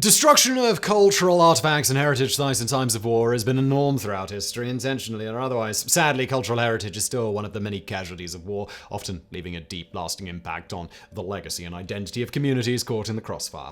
Destruction of cultural artifacts and heritage sites in times of war has been a norm throughout history, intentionally or otherwise. Sadly, cultural heritage is still one of the many casualties of war, often leaving a deep, lasting impact on the legacy and identity of communities caught in the crossfire.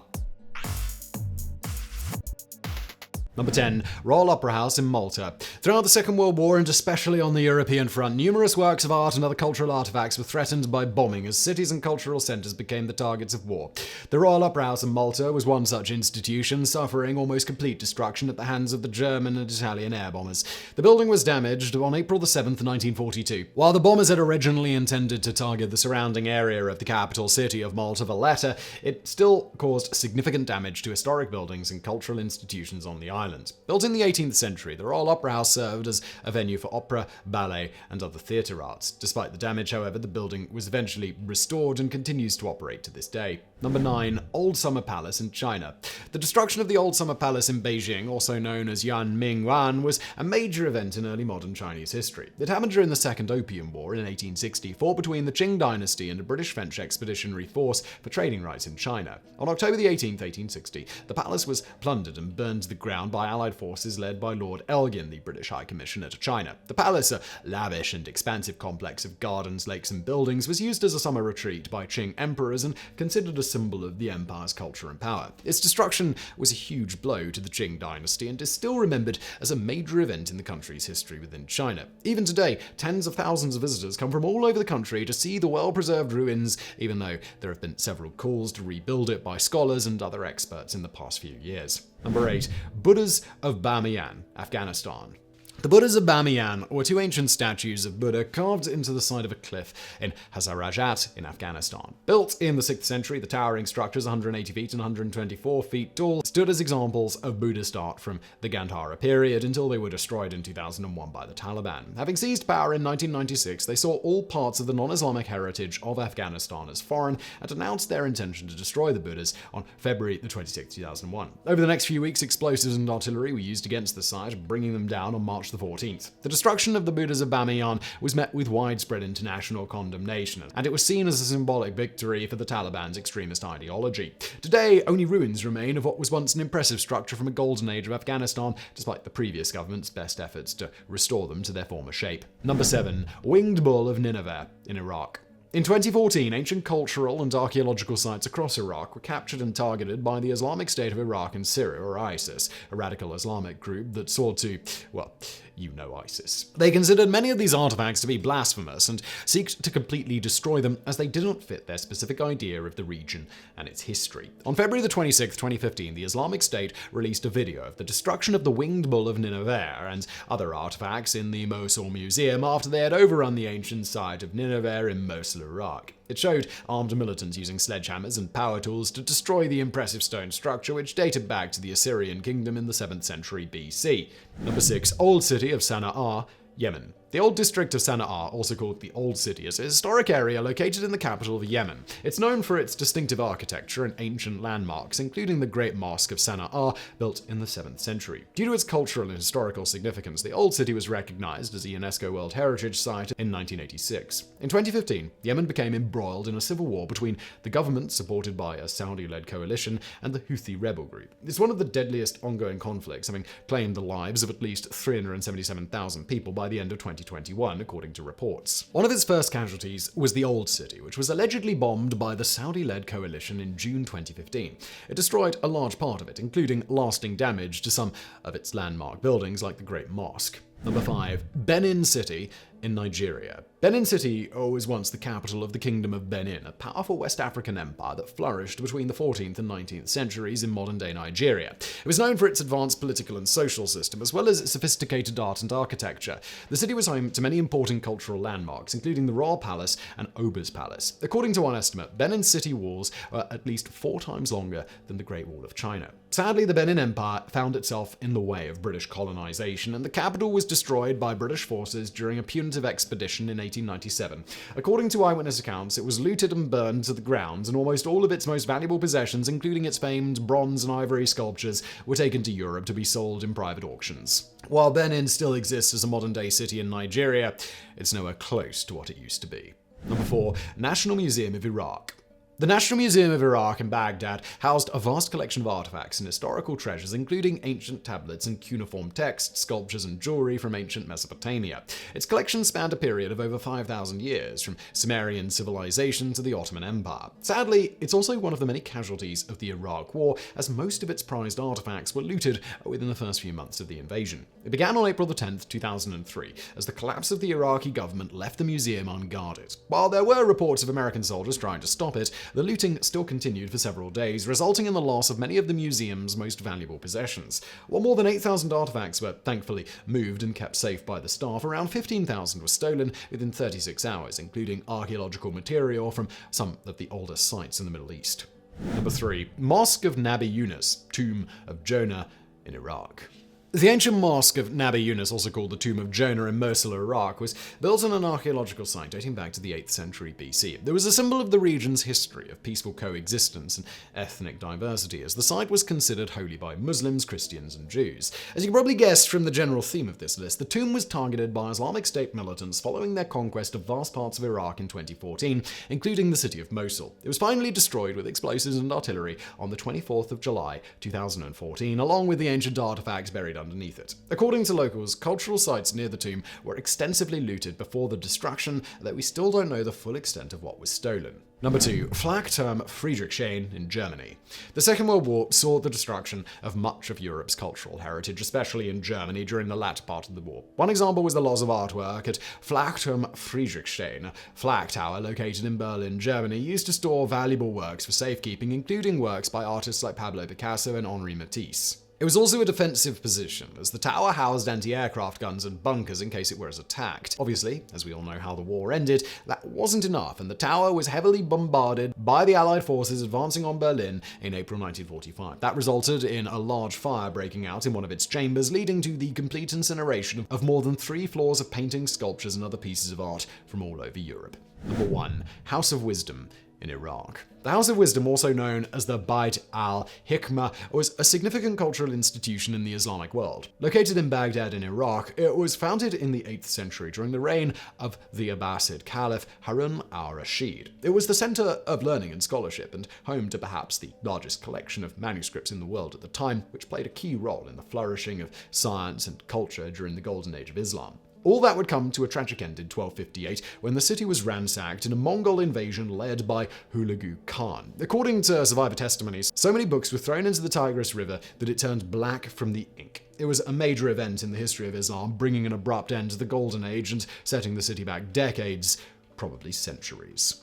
Number 10. Royal Opera House in Malta. Throughout the Second World War, and especially on the European front, numerous works of art and other cultural artifacts were threatened by bombing as cities and cultural centres became the targets of war. The Royal Opera House in Malta was one such institution, suffering almost complete destruction at the hands of the German and Italian air bombers. The building was damaged on April 7, 1942. While the bombers had originally intended to target the surrounding area of the capital city of Malta, Valletta, it still caused significant damage to historic buildings and cultural institutions on the island. Built in the 18th century, the Royal Opera House served as a venue for opera, ballet, and other theatre arts. Despite the damage, however, the building was eventually restored and continues to operate to this day. Number 9. Old Summer Palace in China. The destruction of the Old Summer Palace in Beijing, also known as Yanmingwan, was a major event in early modern Chinese history. It happened during the Second Opium War in 1860, fought between the Qing dynasty and a British French expeditionary force for trading rights in China. On October 18, 1860, the palace was plundered and burned to the ground by Allied forces led by Lord Elgin, the British High Commissioner to China. The palace, a lavish and expansive complex of gardens, lakes, and buildings, was used as a summer retreat by Qing emperors and considered a symbol of the empire's culture and power. Its destruction was a huge blow to the Qing dynasty and is still remembered as a major event in the country's history within China. Even today, tens of thousands of visitors come from all over the country to see the well-preserved ruins, even though there have been several calls to rebuild it by scholars and other experts in the past few years. Number 8. Buddhas of Bamiyan, Afghanistan. The Buddhas of Bamiyan were two ancient statues of Buddha carved into the side of a cliff in Hazarajat in Afghanistan. Built in the 6th century, the towering structures, 180 feet and 124 feet tall, stood as examples of Buddhist art from the Gandhara period until they were destroyed in 2001 by the Taliban. Having seized power in 1996, they saw all parts of the non-Islamic heritage of Afghanistan as foreign and announced their intention to destroy the Buddhas on February 26, 2001. Over the next few weeks, explosives and artillery were used against the site, bringing them down on March the 14th. The destruction of the Buddhas of Bamiyan was met with widespread international condemnation, and it was seen as a symbolic victory for the Taliban's extremist ideology. Today, only ruins remain of what was once an impressive structure from a golden age of Afghanistan, despite the previous government's best efforts to restore them to their former shape. Number 7. Winged Bull of Nineveh in Iraq. In 2014, ancient cultural and archaeological sites across Iraq were captured and targeted by the Islamic State of Iraq and Syria, or ISIS, a radical Islamic group that sought to, well, you know ISIS. They considered many of these artifacts to be blasphemous and seek to completely destroy them as they didn't fit their specific idea of the region and its history. On February 26, 2015, the Islamic State released a video of the destruction of the Winged Bull of Nineveh and other artifacts in the Mosul Museum after they had overrun the ancient site of Nineveh in Mosul, Iraq. It showed armed militants using sledgehammers and power tools to destroy the impressive stone structure, which dated back to the Assyrian kingdom in the 7th century BC. Number 6. Old City of Sana'a, Yemen. The Old District of Sana'a, also called the Old City, is a historic area located in the capital of Yemen. It's known for its distinctive architecture and ancient landmarks, including the Great Mosque of Sana'a, built in the 7th century. Due to its cultural and historical significance, the Old City was recognized as a UNESCO World Heritage Site in 1986. In 2015, Yemen became embroiled in a civil war between the government, supported by a Saudi-led coalition, and the Houthi rebel group. It's one of the deadliest ongoing conflicts, having claimed the lives of at least 377,000 people by the end of 2021, according to reports. One of its first casualties was the Old City, which was allegedly bombed by the Saudi-led coalition in June 2015. It destroyed a large part of it, including lasting damage to some of its landmark buildings like the Great Mosque. Number 5. Benin City in Nigeria. Benin City was once the capital of the Kingdom of Benin, a powerful West African empire that flourished between the 14th and 19th centuries in modern-day Nigeria. It was known for its advanced political and social system, as well as its sophisticated art and architecture. The city was home to many important cultural landmarks, including the Royal Palace and Oba's Palace. According to one estimate, Benin's city walls are at least 4 times longer than the Great Wall of China. Sadly, the Benin Empire found itself in the way of British colonization, and the capital was destroyed by British forces during a punitive expedition in 1897. According to eyewitness accounts, it was looted and burned to the ground, and almost all of its most valuable possessions, including its famed bronze and ivory sculptures, were taken to Europe to be sold in private auctions. While Benin still exists as a modern-day city in Nigeria, it's nowhere close to what it used to be. Number 4. National Museum of Iraq. The National Museum of Iraq in Baghdad housed a vast collection of artifacts and historical treasures, including ancient tablets and cuneiform texts, sculptures, and jewelry from ancient Mesopotamia. Its collection spanned a period of over 5,000 years, from Sumerian civilization to the Ottoman Empire. Sadly, it's also one of the many casualties of the Iraq War, as most of its prized artifacts were looted within the first few months of the invasion. It began on April 10, 2003, as the collapse of the Iraqi government left the museum unguarded. While there were reports of American soldiers trying to stop it, the looting still continued for several days, resulting in the loss of many of the museum's most valuable possessions. While more than 8,000 artifacts were thankfully moved and kept safe by the staff, around 15,000 were stolen within 36 hours, including archaeological material from some of the oldest sites in the Middle East. Number 3. Mosque of Nabi Yunus, Tomb of Jonah in Iraq. The ancient Mosque of Nabi Yunus, also called the Tomb of Jonah in Mosul, Iraq, was built on an archaeological site dating back to the 8th century BC. It was a symbol of the region's history of peaceful coexistence and ethnic diversity, as the site was considered holy by Muslims, Christians, and Jews. As you can probably guess from the general theme of this list, the tomb was targeted by Islamic State militants following their conquest of vast parts of Iraq in 2014, including the city of Mosul. It was finally destroyed with explosives and artillery on the 24th of July, 2014, along with the ancient artifacts buried underneath it. According to locals, cultural sites near the tomb were extensively looted before the destruction, though we still don't know the full extent of what was stolen. Number 2. Flakturm Friedrichshain in Germany. The Second World War saw the destruction of much of Europe's cultural heritage, especially in Germany during the latter part of the war. One example was the loss of artwork at Flakturm Friedrichshain, a flak tower located in Berlin, Germany, used to store valuable works for safekeeping, including works by artists like Pablo Picasso and Henri Matisse. It was also a defensive position, as the tower housed anti-aircraft guns and bunkers in case it was attacked. Obviously, as we all know how the war ended, that wasn't enough, and the tower was heavily bombarded by the Allied forces advancing on Berlin in April 1945. That resulted in a large fire breaking out in one of its chambers, leading to the complete incineration of more than 3 floors of paintings, sculptures, and other pieces of art from all over Europe. Number 1. House of Wisdom in Iraq. The House of Wisdom, also known as the Bait al-Hikmah, was a significant cultural institution in the Islamic world. Located in Baghdad in Iraq, it was founded in the 8th century during the reign of the Abbasid Caliph Harun al-Rashid. It was the center of learning and scholarship, and home to perhaps the largest collection of manuscripts in the world at the time, which played a key role in the flourishing of science and culture during the Golden Age of Islam. All that would come to a tragic end in 1258 when the city was ransacked in a Mongol invasion led by Hulagu Khan. According to survivor testimonies, so many books were thrown into the Tigris River that it turned black from the ink. It was a major event in the history of Islam, bringing an abrupt end to the Golden Age and setting the city back decades, probably centuries.